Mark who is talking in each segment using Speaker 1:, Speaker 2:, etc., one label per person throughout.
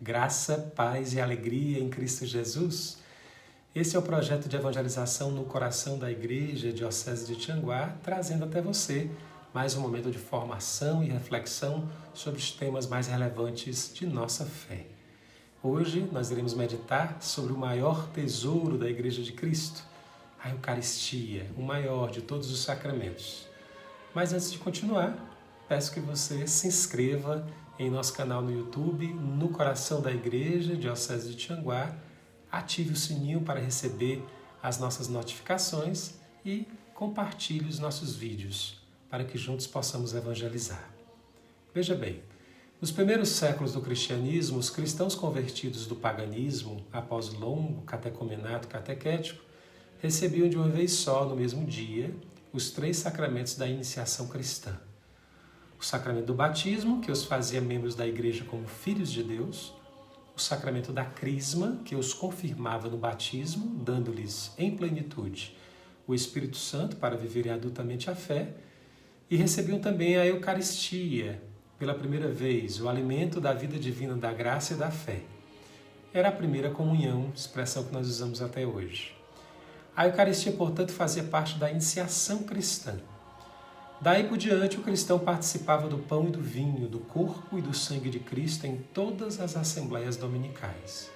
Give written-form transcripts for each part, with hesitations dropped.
Speaker 1: Graça, paz e alegria em Cristo Jesus. Esse é o projeto de evangelização no coração da Igreja Diocese de Tianguá, trazendo até você mais um momento de formação e reflexão sobre os temas mais relevantes de nossa fé. Hoje nós iremos meditar sobre o maior tesouro da Igreja de Cristo, a Eucaristia, o maior de todos os sacramentos. Mas antes de continuar, peço que você se inscreva em nosso canal no YouTube, no Coração da Igreja Diocese de Tianguá, ative o sininho para receber as nossas notificações e compartilhe os nossos vídeos, para que juntos possamos evangelizar. Veja bem, nos primeiros séculos do cristianismo, os cristãos convertidos do paganismo, após longo catecumenato catequético, recebiam de uma vez só, no mesmo dia, os 3 sacramentos da iniciação cristã. O sacramento do batismo, que os fazia membros da igreja como filhos de Deus, o sacramento da crisma, que os confirmava no batismo, dando-lhes em plenitude o Espírito Santo para viverem adultamente a fé, e recebiam também a Eucaristia, pela primeira vez, o alimento da vida divina da graça e da fé. Era a primeira comunhão, expressão que nós usamos até hoje. A Eucaristia, portanto, fazia parte da iniciação cristã. Daí por diante, o cristão participava do pão e do vinho, do corpo e do sangue de Cristo em todas as assembleias dominicais.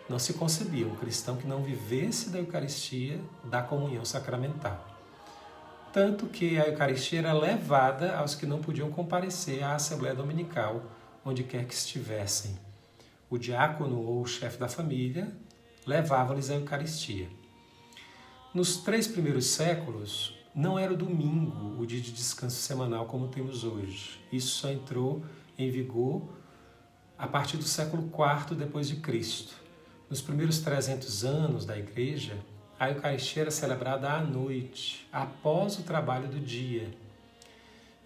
Speaker 1: Não se concebia um cristão que não vivesse da Eucaristia, da comunhão sacramental. Tanto que a Eucaristia era levada aos que não podiam comparecer à assembleia dominical, onde quer que estivessem. O diácono ou o chefe da família levava-lhes a Eucaristia. Nos 3 primeiros séculos, não era o domingo, o dia de descanso semanal como temos hoje. Isso só entrou em vigor a partir do século IV depois de Cristo. Nos primeiros 300 anos da Igreja, a Eucaristia era celebrada à noite, após o trabalho do dia.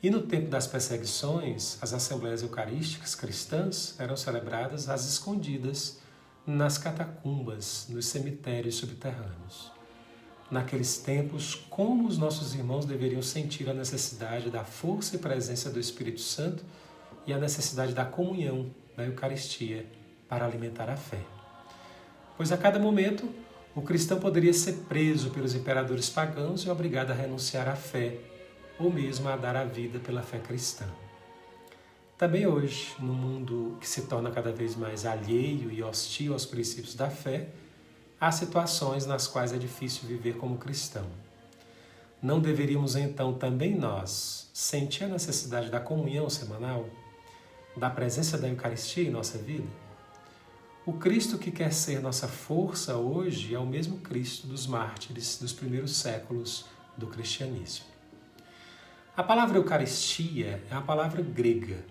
Speaker 1: E no tempo das perseguições, as assembleias eucarísticas cristãs eram celebradas às escondidas, nas catacumbas, nos cemitérios subterrâneos. Naqueles tempos, como os nossos irmãos deveriam sentir a necessidade da força e presença do Espírito Santo e a necessidade da comunhão, da Eucaristia, para alimentar a fé. Pois a cada momento, o cristão poderia ser preso pelos imperadores pagãos e obrigado a renunciar à fé, ou mesmo a dar a vida pela fé cristã. Também hoje, no mundo que se torna cada vez mais alheio e hostil aos princípios da fé, há situações nas quais é difícil viver como cristão. Não deveríamos então também nós sentir a necessidade da comunhão semanal, da presença da Eucaristia em nossa vida? O Cristo que quer ser nossa força hoje é o mesmo Cristo dos mártires dos primeiros séculos do cristianismo. A palavra Eucaristia é uma palavra grega.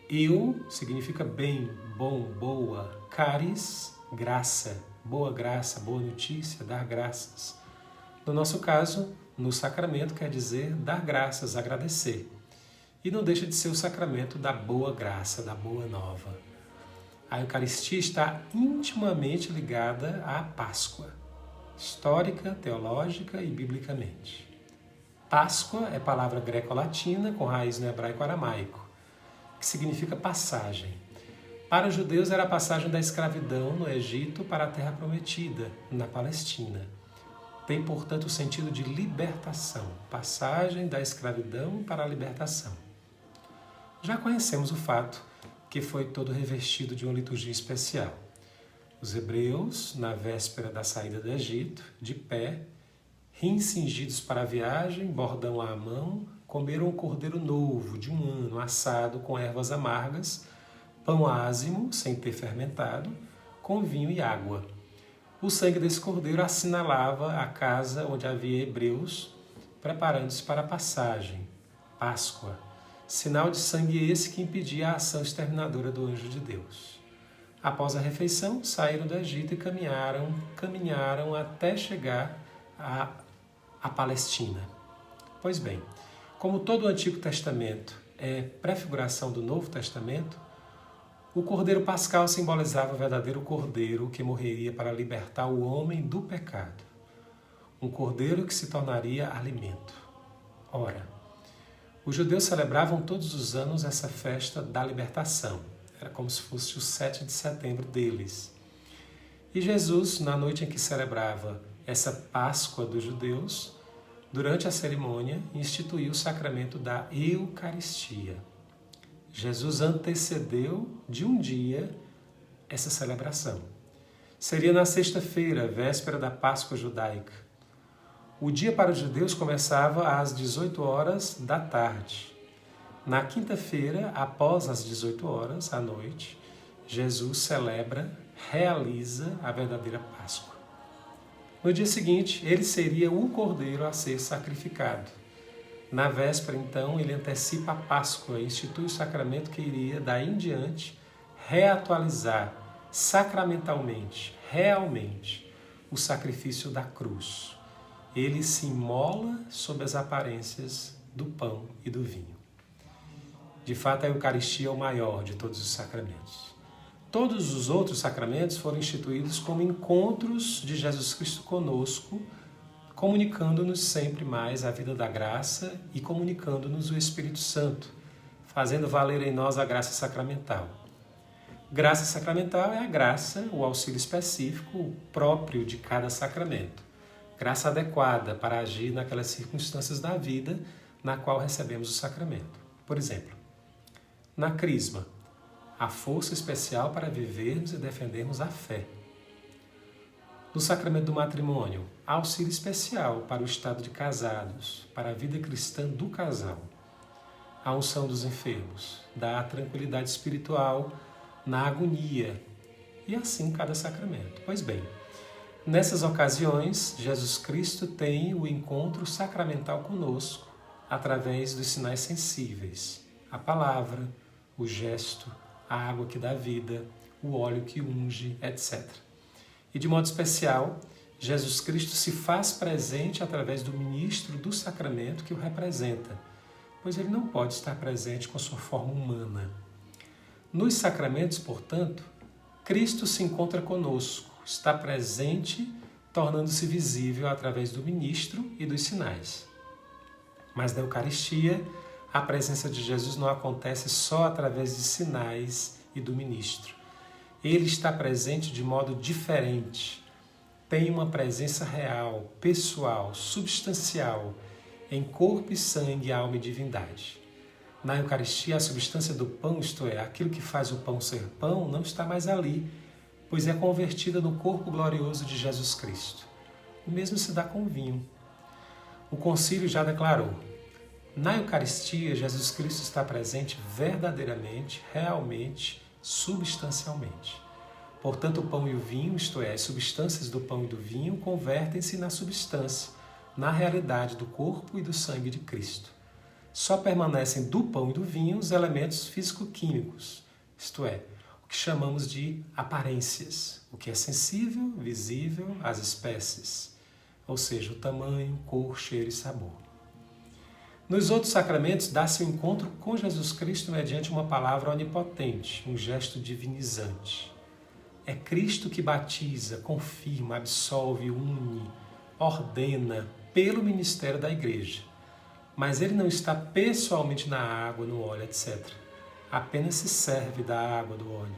Speaker 1: Eu significa bem, bom, boa, caris, graça, boa graça, boa notícia, dar graças. No nosso caso, no sacramento quer dizer dar graças, agradecer. E não deixa de ser o sacramento da boa graça, da boa nova. A Eucaristia está intimamente ligada à Páscoa, histórica, teológica e biblicamente. Páscoa é palavra greco-latina com raiz no hebraico-aramaico, que significa passagem. Para os judeus era a passagem da escravidão no Egito para a Terra Prometida, na Palestina. Tem, portanto, o sentido de libertação, passagem da escravidão para a libertação. Já conhecemos o fato que foi todo revestido de uma liturgia especial. Os hebreus, na véspera da saída do Egito, de pé, cingidos para a viagem, bordão à mão, comeram um cordeiro novo, de 1 ano, assado com ervas amargas, pão ázimo, sem ter fermentado, com vinho e água. O sangue desse cordeiro assinalava a casa onde havia hebreus, preparando-se para a passagem, Páscoa, sinal de sangue esse que impedia a ação exterminadora do anjo de Deus. Após a refeição, saíram do Egito e caminharam até chegar à Palestina. Pois bem, como todo o Antigo Testamento é prefiguração do Novo Testamento, o Cordeiro Pascal simbolizava o verdadeiro Cordeiro que morreria para libertar o homem do pecado. Um Cordeiro que se tornaria alimento. Ora, os judeus celebravam todos os anos essa festa da libertação. Era como se fosse o 7 de setembro deles. E Jesus, na noite em que celebrava essa Páscoa dos judeus, durante a cerimônia, instituiu o sacramento da Eucaristia. Jesus antecedeu de um dia essa celebração. Seria na sexta-feira, véspera da Páscoa judaica. O dia para os judeus começava às 18 horas da tarde. Na quinta-feira, após as 18 horas, à noite, Jesus realiza a verdadeira Páscoa. No dia seguinte, ele seria o cordeiro a ser sacrificado. Na véspera, então, ele antecipa a Páscoa e institui o sacramento que iria, daí em diante, reatualizar sacramentalmente, realmente, o sacrifício da cruz. Ele se imola sob as aparências do pão e do vinho. De fato, a Eucaristia é o maior de todos os sacramentos. Todos os outros sacramentos foram instituídos como encontros de Jesus Cristo conosco, comunicando-nos sempre mais a vida da graça e comunicando-nos o Espírito Santo, fazendo valer em nós a graça sacramental. Graça sacramental é a graça, o auxílio específico próprio de cada sacramento. Graça adequada para agir naquelas circunstâncias da vida na qual recebemos o sacramento. Por exemplo, na Crisma, a força especial para vivermos e defendermos a fé. No sacramento do matrimônio, auxílio especial para o estado de casados, para a vida cristã do casal. A unção dos enfermos, dá a tranquilidade espiritual na agonia, e assim cada sacramento. Pois bem, nessas ocasiões, Jesus Cristo tem o encontro sacramental conosco através dos sinais sensíveis, a palavra, o gesto, a água que dá vida, o óleo que unge, etc. E de modo especial, Jesus Cristo se faz presente através do ministro do sacramento que o representa, pois ele não pode estar presente com sua forma humana. Nos sacramentos, portanto, Cristo se encontra conosco, está presente, tornando-se visível através do ministro e dos sinais. Mas na Eucaristia, a presença de Jesus não acontece só através de sinais e do ministro. Ele está presente de modo diferente. Tem uma presença real, pessoal, substancial, em corpo e sangue, alma e divindade. Na Eucaristia, a substância do pão, isto é, aquilo que faz o pão ser pão, não está mais ali, pois é convertida no corpo glorioso de Jesus Cristo. O mesmo se dá com o vinho. O concílio já declarou: na Eucaristia, Jesus Cristo está presente verdadeiramente, realmente, substancialmente. Portanto, o pão e o vinho, isto é, as substâncias do pão e do vinho, convertem-se na substância, na realidade do corpo e do sangue de Cristo. Só permanecem do pão e do vinho os elementos físico-químicos, isto é, o que chamamos de aparências, o que é sensível, visível, as espécies, ou seja, o tamanho, cor, cheiro e sabor. Nos outros sacramentos, dá-se o encontro com Jesus Cristo mediante uma palavra onipotente, um gesto divinizante. É Cristo que batiza, confirma, absolve, une, ordena pelo ministério da Igreja. Mas ele não está pessoalmente na água, no óleo, etc. Apenas se serve da água, do óleo.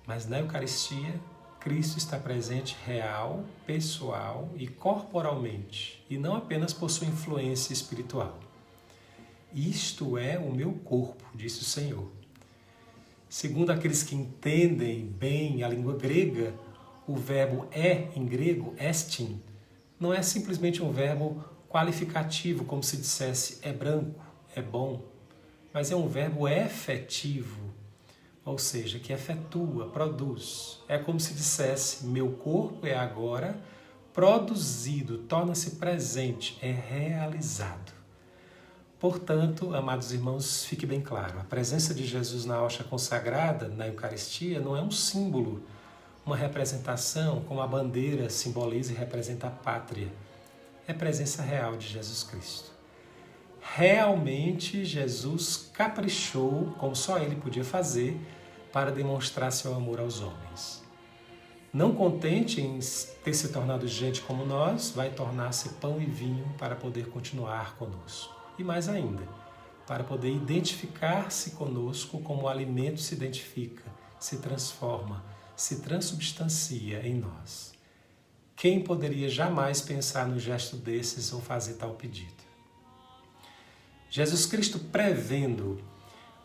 Speaker 1: Mas na Eucaristia, Cristo está presente real, pessoal e corporalmente, e não apenas por sua influência espiritual. Isto é o meu corpo, disse o Senhor. Segundo aqueles que entendem bem a língua grega, o verbo em grego, estin, não é simplesmente um verbo qualificativo, como se dissesse é branco, é bom, mas é um verbo efetivo, ou seja, que efetua, produz. É como se dissesse, meu corpo é agora produzido, torna-se presente, é realizado. Portanto, amados irmãos, fique bem claro, a presença de Jesus na hóstia consagrada, na Eucaristia, não é um símbolo, uma representação, como a bandeira simboliza e representa a pátria. É presença real de Jesus Cristo. Realmente, Jesus caprichou, como só Ele podia fazer, para demonstrar seu amor aos homens. Não contente em ter se tornado gente como nós, vai tornar-se pão e vinho para poder continuar conosco. E mais ainda, para poder identificar-se conosco como o alimento se identifica, se transforma, se transubstancia em nós. Quem poderia jamais pensar no gesto desses ou fazer tal pedido? Jesus Cristo, prevendo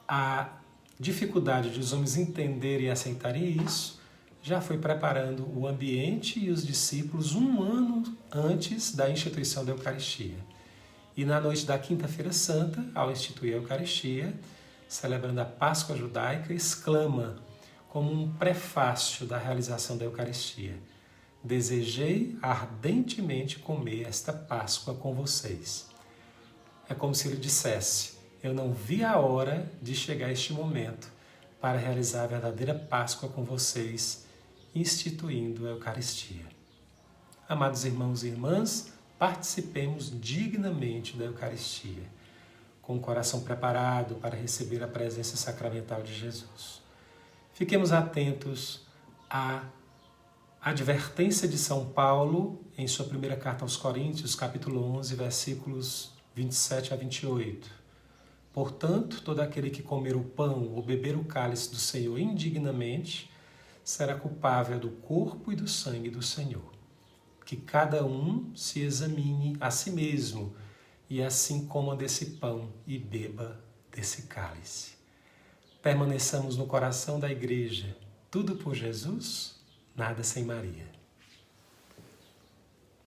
Speaker 1: a dificuldade de os homens entenderem e aceitarem isso, já foi preparando o ambiente e os discípulos 1 ano antes da instituição da Eucaristia. E na noite da Quinta-feira Santa, ao instituir a Eucaristia, celebrando a Páscoa judaica, exclama, como um prefácio da realização da Eucaristia: desejei ardentemente comer esta Páscoa com vocês. É como se ele dissesse: eu não vi a hora de chegar este momento para realizar a verdadeira Páscoa com vocês, instituindo a Eucaristia. Amados irmãos e irmãs, participemos dignamente da Eucaristia, com o coração preparado para receber a presença sacramental de Jesus. Fiquemos atentos à advertência de São Paulo em sua primeira carta aos Coríntios, capítulo 11, versículos 27 a 28. Portanto, todo aquele que comer o pão ou beber o cálice do Senhor indignamente será culpável do corpo e do sangue do Senhor. Que cada um se examine a si mesmo e assim coma desse pão e beba desse cálice. Permaneçamos no coração da Igreja. Tudo por Jesus, nada sem Maria.